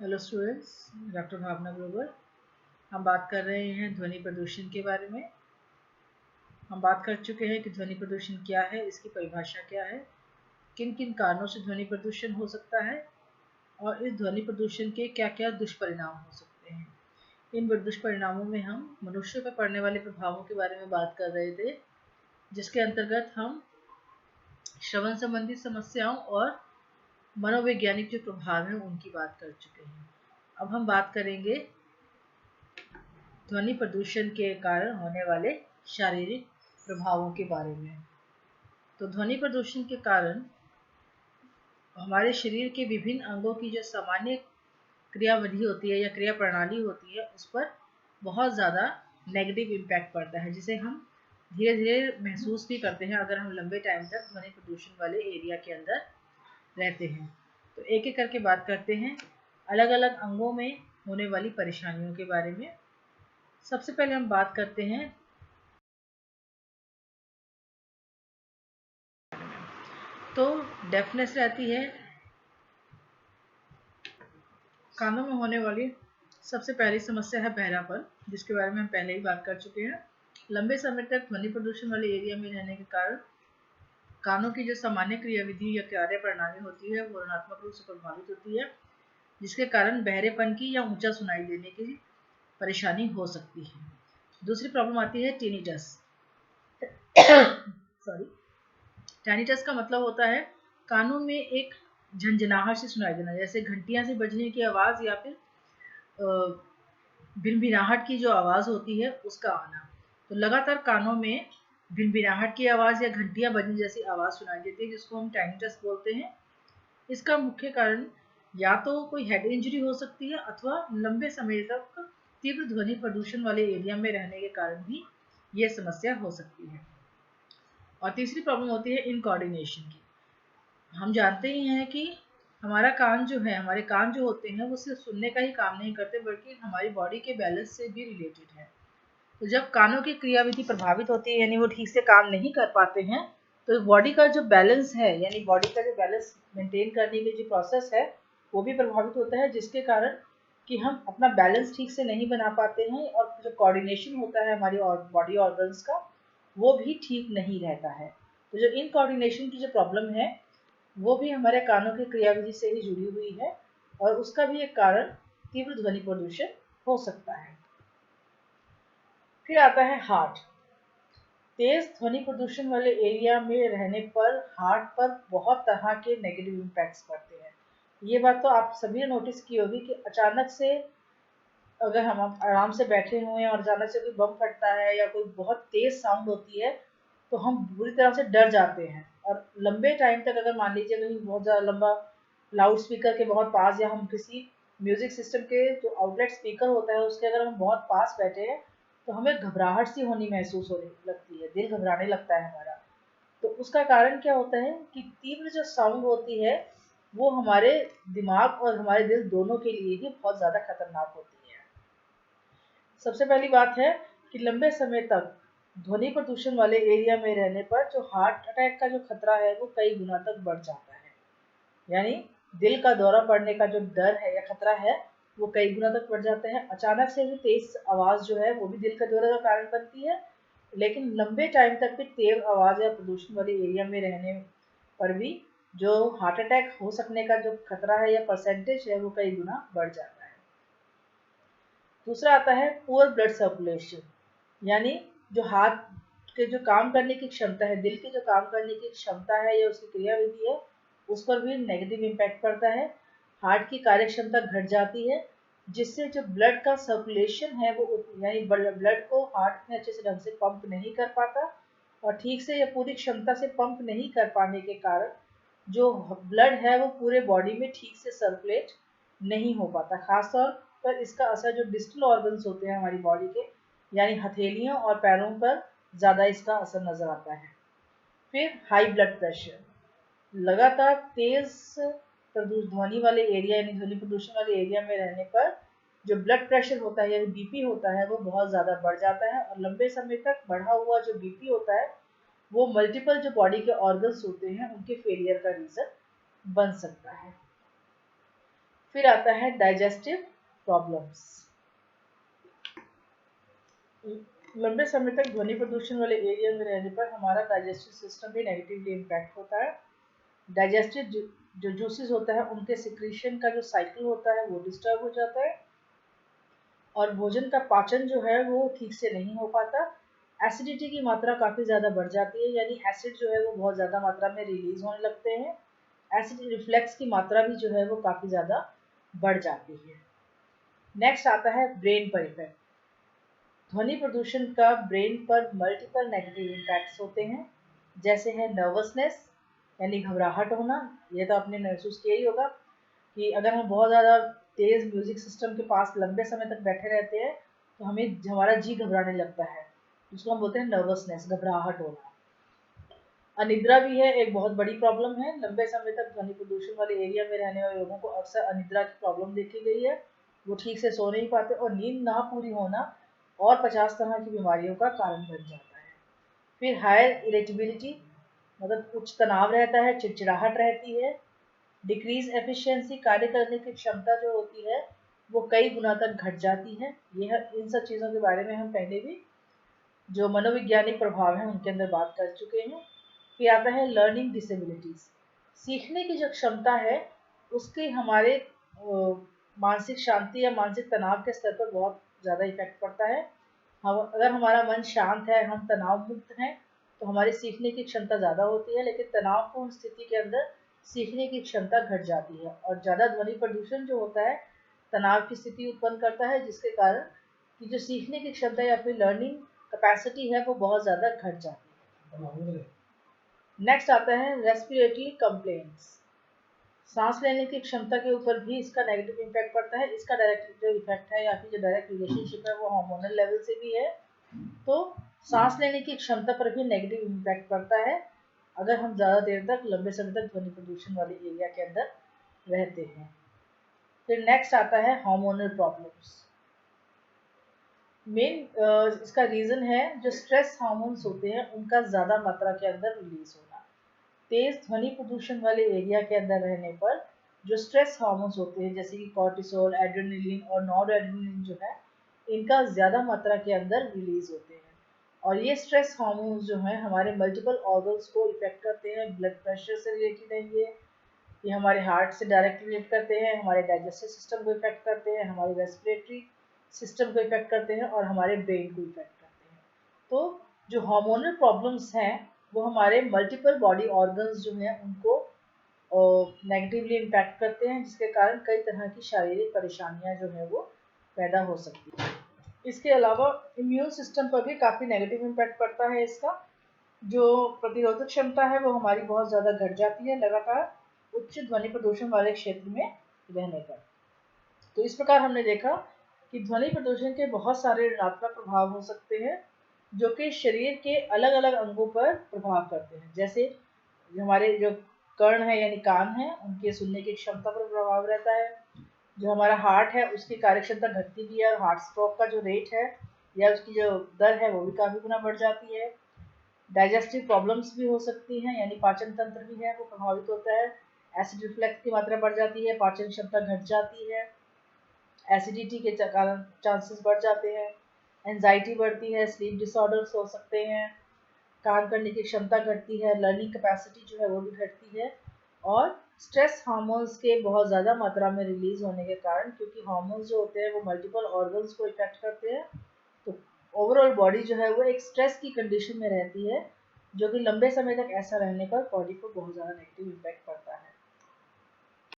Hello students, doctor भावना ग्रोवर। हम बात कर रहे हैं ध्वनि प्रदूषण के बारे में। हम बात कर चुके हैं कि ध्वनि प्रदूषण क्या है, इसकी परिभाषा क्या है, किन किन कारणों से ध्वनि प्रदूषण हो सकता है और इस ध्वनि प्रदूषण के क्या क्या दुष्परिणाम हो सकते हैं। इन दुष्परिणामों में हम मनुष्य पर पड़ने वाले प्रभावों के बारे में बात कर रहे थे, जिसके अंतर्गत हम श्रवण संबंधी समस्याओं और मनोवैज्ञानिक जो प्रभाव हैं उनकी बात कर चुके हैं। अब हम बात करेंगे ध्वनि प्रदूषण के कारण होने वाले शारीरिक प्रभावों के बारे में। तो ध्वनि प्रदूषण के कारण हमारे शरीर के विभिन्न अंगों की जो सामान्य क्रियाविधि होती है या क्रिया प्रणाली होती है उस पर बहुत ज़्यादा नेगेटिव इम्पैक्ट पड़ता है, जिसे हम धीरे धीरे महसूस भी करते हैं अगर हम लंबे टाइम तक ध्वनि प्रदूषण वाले एरिया के अंदर रहते हैं। तो एक एक करके बात करते हैं अलग अलग अंगों में होने वाली परेशानियों के बारे में। सबसे पहले हम बात करते हैं तो डेफनेस रहती है। कानों में होने वाली सबसे पहली समस्या है बहरापन, जिसके बारे में हम पहले ही बात कर चुके हैं। लंबे समय तक ध्वनि प्रदूषण वाले एरिया में रहने के कारण कानों की जो सामान्य क्रियाविधि या कार्य प्रणाली होती है वो ऋणात्मक रूप से प्रभावित होती है, जिसके कारण बहरेपन की या ऊंचा सुनाई देने की परेशानी हो सकती है। दूसरी प्रॉब्लम आती है टिनिटस। सॉरी, टिनिटस का मतलब होता है कानों में एक झंझनाहट से सुनाई देना, जैसे घंटियां से बजने की आवाज़ या फिर भिनभिनाहट की जो आवाज़ होती है उसका आना। तो लगातार कानों में भिनभिनाहट की आवाज़ या घंटियां बजने जैसी आवाज़ सुनाई देती है, जिसको हम टिनिटस बोलते हैं। इसका मुख्य कारण या तो कोई हेड इंजरी हो सकती है अथवा लंबे समय तक तीव्र ध्वनि प्रदूषण वाले एरिया में रहने के कारण भी ये समस्या हो सकती है। और तीसरी प्रॉब्लम होती है इनकोऑर्डिनेशन की। हम जानते ही हैं कि हमारा कान जो है, हमारे कान जो होते हैं वो सिर्फ सुनने का ही काम नहीं करते, बल्कि हमारी बॉडी के बैलेंस से भी रिलेटेड है। तो जब कानों की क्रियाविधि प्रभावित होती है, यानी वो ठीक से काम नहीं कर पाते हैं, तो बॉडी का जो बैलेंस है, यानी बॉडी का जो बैलेंस मेंटेन करने की जो प्रोसेस है वो भी प्रभावित होता है, जिसके कारण कि हम अपना बैलेंस ठीक से नहीं बना पाते हैं और जो कोऑर्डिनेशन होता है हमारी बॉडी ऑर्गन्स का वो भी ठीक नहीं रहता है। तो जो इनकोऑर्डिनेशन की जो प्रॉब्लम है वो भी हमारे कानों की क्रियाविधि से ही जुड़ी हुई है और उसका भी एक कारण तीव्र ध्वनि प्रदूषण हो सकता है। फिर आता है हार्ट। तेज ध्वनि प्रदूषण वाले एरिया में रहने पर हार्ट पर बहुत तरह के नेगेटिव इम्पैक्ट्स पड़ते हैं। ये बात तो आप सभी ने नोटिस की होगी कि अचानक से अगर हम आराम से बैठे हुए हैं और अचानक से कोई बम फटता है या कोई बहुत तेज साउंड होती है तो हम बुरी तरह से डर जाते हैं। और लंबे टाइम तक अगर मान लीजिए कहीं बहुत ज़्यादा लंबा लाउड स्पीकर के बहुत पास या हम किसी म्यूजिक सिस्टम के जो आउटलेट स्पीकर होता है उसके अगर हम बहुत पास बैठे हैं तो हमें घबराहट सी होनी महसूस होने लगती है, दिल घबराने लगता है हमारा। तो उसका कारण क्या होता है कि तीव्र जो साउंड होती है वो हमारे दिमाग और हमारे दिल दोनों के लिए ही बहुत ज़्यादा खतरनाक होती है। सबसे पहली बात है कि लंबे समय तक ध्वनि प्रदूषण वाले एरिया में रहने पर जो हार्ट अटैक का जो खतरा है वो कई गुना तक बढ़ जाता है। यानी दिल का दौरा पड़ने का जो डर है या खतरा है वो कई गुना तक बढ़ जाता है। अचानक से भी तेज आवाज़ जो है वो भी दिल का दौरे का कारण बनती है, लेकिन लंबे टाइम तक भी तेज आवाज़ या प्रदूषण वाले एरिया में रहने पर भी जो हार्ट अटैक हो सकने का जो खतरा है या परसेंटेज है वो कई गुना बढ़ जाता है। दूसरा आता है पुअर ब्लड सर्कुलेशन, यानी जो हार्ट के जो काम करने की क्षमता है, दिल की जो काम करने की क्षमता है या उसकी क्रियाविधि है उस पर भी नेगेटिव इम्पैक्ट पड़ता है। हार्ट की कार्य क्षमता घट जाती है, जिससे जो ब्लड का सर्कुलेशन है वो यानी ब्लड को हार्ट में अच्छे से ढंग से पंप नहीं कर पाता और ठीक से या पूरी क्षमता से पंप नहीं कर पाने के कारण जो ब्लड है वो पूरे बॉडी में ठीक से सर्कुलेट नहीं हो पाता। खासतौर पर इसका असर जो डिस्टल ऑर्गन्स होते हैं हमारी बॉडी के, यानी हथेलियों और पैरों पर ज़्यादा इसका असर नज़र आता है। फिर हाई ब्लड प्रेशर। लगातार तेज ध्वनि वाले एरिया यानी ध्वनि प्रदूषण वाले एरिया में रहने पर जो ब्लड प्रेशर होता है यानी बीपी होता है वो बहुत ज़्यादा बढ़ जाता है और लंबे समय तक बढ़ा हुआ जो बीपी होता है वो मल्टीपल जो बॉडी के ऑर्गन्स होते हैं उनके फेलियर का रीज़न बन सकता है। फिर आता है डाइजेस्टिव प्रॉब्लम्स। लंबे समय तक ध्वनि प्रदूषण वाले एरिया में रहने पर हमारा डाइजेस्टिव सिस्टम भी नेगेटिवली इम्पैक्ट होता है। डाइजेस्टिव जो जूसेस होता है उनके सिक्रीशन का जो साइकिल होता है वो डिस्टर्ब हो जाता है और भोजन का पाचन जो है वो ठीक से नहीं हो पाता। एसिडिटी की मात्रा काफ़ी ज़्यादा बढ़ जाती है, यानी एसिड जो है वो बहुत ज़्यादा मात्रा में रिलीज होने लगते हैं। एसिड रिफ्लेक्स की मात्रा भी जो है वो काफ़ी ज़्यादा बढ़ जाती है। नेक्स्ट आता है ब्रेन पर इफेक्ट। ध्वनि प्रदूषण का ब्रेन पर मल्टीपल नेगेटिव इम्पैक्ट्स होते हैं, जैसे है नर्वसनेस यानी घबराहट होना। ये तो आपने महसूस किया ही होगा कि अगर हम बहुत ज़्यादा तेज़ म्यूजिक सिस्टम के पास लंबे समय तक बैठे रहते हैं तो हमारा जी घबराने लगता है, जिसको हम बोलते हैं नर्वसनेस, घबराहट होना। अनिद्रा भी है, एक बहुत बड़ी प्रॉब्लम है। लंबे समय तक ध्वनि प्रदूषण वाले एरिया में रहने वाले लोगों को अक्सर अनिद्रा की प्रॉब्लम देखी गई है। वो ठीक से सो नहीं पाते और नींद ना पूरी होना और 50 तरह की बीमारियों का कारण बन जाता है। फिर हायर इरिटेबिलिटी, मतलब उच्च तनाव रहता है, चिड़चिड़ाहट रहती है। डिक्रीज एफिशिएंसी, कार्य करने की क्षमता जो होती है वो कई गुना तक घट जाती है। यह इन सब चीज़ों के बारे में हम पहले भी जो मनोवैज्ञानिक प्रभाव हैं उनके अंदर बात कर चुके हैं। फिर आता है लर्निंग डिसेबिलिटीज। सीखने की जो क्षमता है उसके हमारे मानसिक शांति या मानसिक तनाव के स्तर पर बहुत ज़्यादा इफेक्ट पड़ता है। हम अगर हमारा मन शांत है, हम तनाव मुक्त हैं, तो हमारी सीखने की क्षमता ज़्यादा होती है, लेकिन तनावपूर्ण स्थिति के अंदर सीखने की क्षमता घट जाती है। और ज़्यादा ध्वनि प्रदूषण जो होता है तनाव की स्थिति उत्पन्न करता है, जिसके कारण कि जो सीखने की क्षमता या फिर लर्निंग कैपेसिटी है वो बहुत ज़्यादा घट जाती है। नेक्स्ट आता है रेस्पिरेटरी कंप्लेंट्स। सांस लेने की क्षमता के ऊपर भी इसका नेगेटिव इम्पैक्ट पड़ता है। इसका डायरेक्ट जो इफेक्ट है या फिर जो डायरेक्ट रिलेशनशिप है वो हार्मोनल लेवल से भी है। तो सांस लेने की क्षमता पर भी नेगेटिव इम्पैक्ट पड़ता है अगर हम ज़्यादा देर तक लंबे समय तक ध्वनि प्रदूषण वाले एरिया के अंदर रहते हैं। फिर नेक्स्ट आता है हार्मोनल प्रॉब्लम्स। मेन इसका रीज़न है जो स्ट्रेस हार्मोन्स होते हैं उनका ज़्यादा मात्रा के अंदर रिलीज होना। तेज़ ध्वनि प्रदूषण वाले एरिया के अंदर रहने पर जो स्ट्रेस हार्मोन्स होते हैं जैसे कि कॉर्टिसोल, एड्रेनलिन और नॉर एड्रेनलिन जो है इनका ज़्यादा मात्रा के अंदर रिलीज होते हैं। और ये स्ट्रेस हार्मोन्स जो हैं हमारे मल्टीपल ऑर्गन्स को इफेक्ट करते हैं। ब्लड प्रेशर से रिलेटेड है ये हमारे हार्ट से डायरेक्ट रिलेट करते हैं, हमारे डाइजेस्टिव सिस्टम को इफेक्ट करते हैं, हमारे रेस्पिरेटरी सिस्टम को इफेक्ट करते हैं और हमारे ब्रेन को इफेक्ट करते हैं। तो जो हार्मोनल प्रॉब्लम्स हैं वो हमारे मल्टीपल बॉडी ऑर्गन्स जो हैं उनको नेगेटिवली इम्पैक्ट करते हैं, जिसके कारण कई तरह की शारीरिक परेशानियां जो है वो पैदा हो सकती हैं। इसके अलावा इम्यून सिस्टम पर भी काफ़ी नेगेटिव इम्पैक्ट पड़ता है इसका। जो प्रतिरोधक क्षमता है वो हमारी बहुत ज़्यादा घट जाती है लगातार उच्च ध्वनि प्रदूषण वाले क्षेत्र में रहने पर। तो इस प्रकार हमने देखा कि ध्वनि प्रदूषण के बहुत सारे ऋणात्मक प्रभाव हो सकते हैं जो कि शरीर के अलग अलग अंगों पर प्रभाव करते हैं। जैसे हमारे जो कर्ण है यानी कान है उनके सुनने की क्षमता पर प्रभाव रहता है। जो हमारा हार्ट है उसकी कार्यक्षमता घटती भी है और हार्ट स्ट्रोक का जो रेट है या उसकी जो दर है वो भी काफ़ी गुना बढ़ जाती है। डाइजेस्टिव प्रॉब्लम्स भी हो सकती हैं, यानी पाचन तंत्र भी है वो प्रभावित होता है। एसिड रिफ्लेक्स की मात्रा बढ़ जाती है, पाचन क्षमता घट जाती है, एसिडिटी के कारण चांसेस बढ़ जाते हैं, एंजाइटी बढ़ती है, स्लीप डिसऑर्डर्स हो सकते हैं, काम करने की क्षमता घटती है, लर्निंग कैपेसिटी जो है वो भी घटती है। और स्ट्रेस हार्मोन्स के बहुत ज़्यादा मात्रा में रिलीज होने के कारण, क्योंकि हार्मोन्स जो होते हैं वो मल्टीपल ऑर्गन्स को इफेक्ट करते हैं, तो ओवरऑल बॉडी जो है वो एक स्ट्रेस की कंडीशन में रहती है, जो कि लंबे समय तक ऐसा रहने पर बॉडी को बहुत ज़्यादा नेगेटिव इम्पैक्ट पड़ता है।